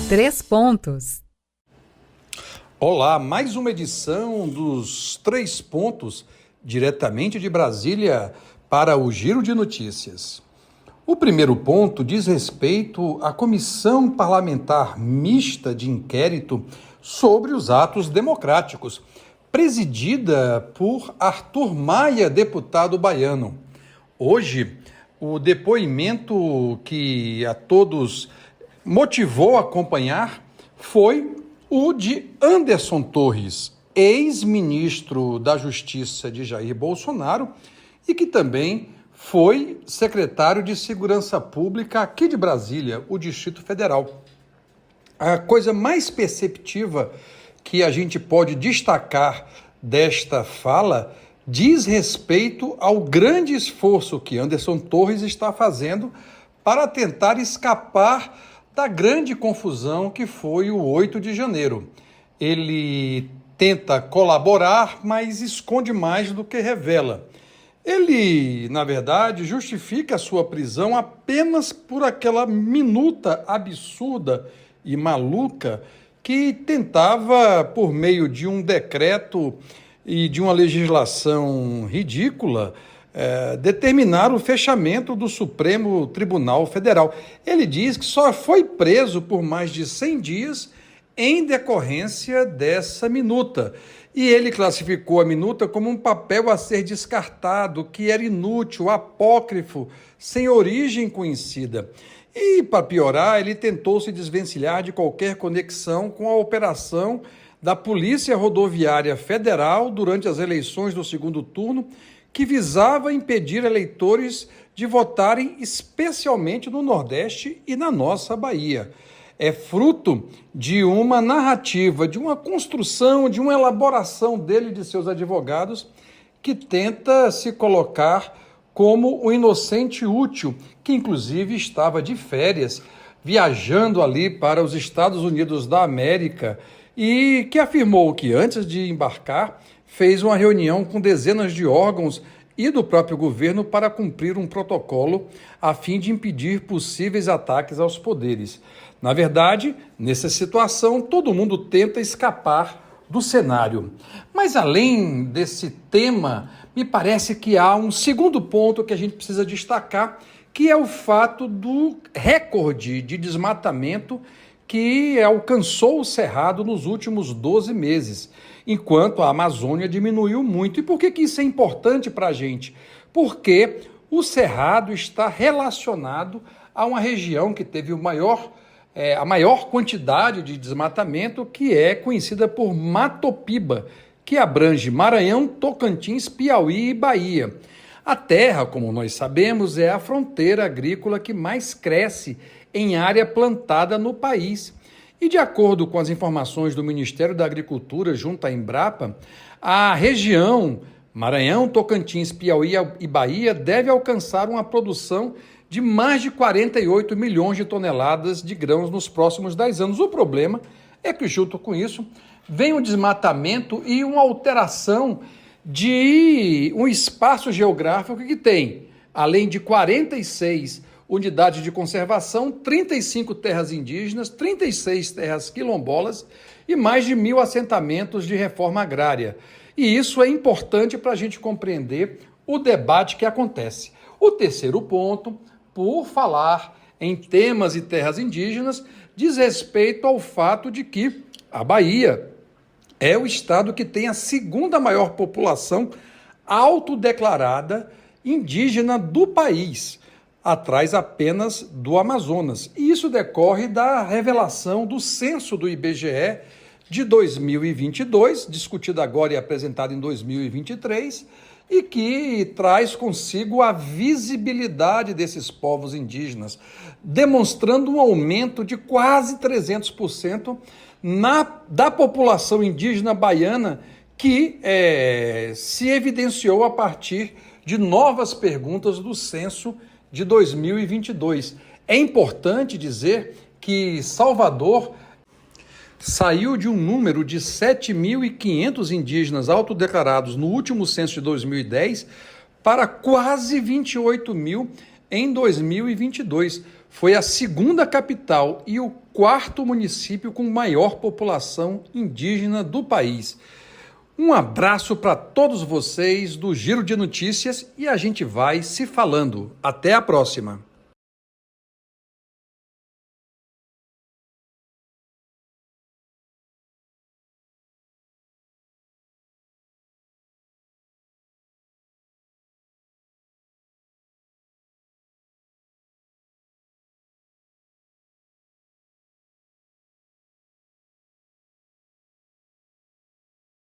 Três Pontos. Olá, mais uma edição dos Três Pontos, diretamente de Brasília, para o Giro de Notícias. O primeiro ponto diz respeito à Comissão Parlamentar Mista de Inquérito sobre os Atos Democráticos, presidida por Arthur Maia, deputado baiano. Hoje, o depoimento que a todos motivou a acompanhar foi o de Anderson Torres, ex-ministro da Justiça de Jair Bolsonaro e que também foi secretário de Segurança Pública aqui de Brasília, o Distrito Federal. A coisa mais perceptiva que a gente pode destacar desta fala diz respeito ao grande esforço que Anderson Torres está fazendo para tentar escapar da grande confusão que foi o 8 de janeiro. Ele tenta colaborar, mas esconde mais do que revela. Ele, na verdade, justifica a sua prisão apenas por aquela minuta absurda e maluca que tentava, por meio de um decreto e de uma legislação ridícula, determinar o fechamento do Supremo Tribunal Federal. Ele diz que só foi preso por mais de 100 dias em decorrência dessa minuta. E ele classificou a minuta como um papel a ser descartado, que era inútil, apócrifo, sem origem conhecida. E, para piorar, ele tentou se desvencilhar de qualquer conexão com a operação da Polícia Rodoviária Federal durante as eleições do segundo turno, que visava impedir eleitores de votarem especialmente no Nordeste e na nossa Bahia. É fruto de uma narrativa, de uma construção, de uma elaboração dele e de seus advogados, que tenta se colocar como o inocente útil, que inclusive estava de férias, viajando ali para os Estados Unidos da América, e que afirmou que antes de embarcar, fez uma reunião com dezenas de órgãos e do próprio governo para cumprir um protocolo a fim de impedir possíveis ataques aos poderes. Na verdade, nessa situação, todo mundo tenta escapar do cenário. Mas além desse tema, me parece que há um segundo ponto que a gente precisa destacar, que é o fato do recorde de desmatamento que alcançou o Cerrado nos últimos 12 meses, enquanto a Amazônia diminuiu muito. E por que isso é importante para a gente? Porque o Cerrado está relacionado a uma região que teve a maior quantidade de desmatamento, que é conhecida por Matopiba, que abrange Maranhão, Tocantins, Piauí e Bahia. A terra, como nós sabemos, é a fronteira agrícola que mais cresce em área plantada no país. E de acordo com as informações do Ministério da Agricultura junto à Embrapa, a região Maranhão, Tocantins, Piauí e Bahia deve alcançar uma produção de mais de 48 milhões de toneladas de grãos nos próximos 10 anos. O problema é que, junto com isso, vem o desmatamento e uma alteração de um espaço geográfico que tem, além de 46 unidades de conservação, 35 terras indígenas, 36 terras quilombolas e mais de 1.000 assentamentos de reforma agrária. E isso é importante para a gente compreender o debate que acontece. O terceiro ponto, por falar em temas e terras indígenas, diz respeito ao fato de que a Bahia é o estado que tem a segunda maior população autodeclarada indígena do país, atrás apenas do Amazonas. E isso decorre da revelação do censo do IBGE de 2022, discutido agora e apresentado em 2023, e que traz consigo a visibilidade desses povos indígenas, demonstrando um aumento de quase 300% da população indígena baiana, que se evidenciou a partir de novas perguntas do censo de 2022. É importante dizer que Salvador saiu de um número de 7.500 indígenas autodeclarados no último censo de 2010 para quase 28 mil em 2022. foi a segunda capital e o quarto município com maior população indígena do país. Um abraço para todos vocês do Giro de Notícias e a gente vai se falando. Até a próxima!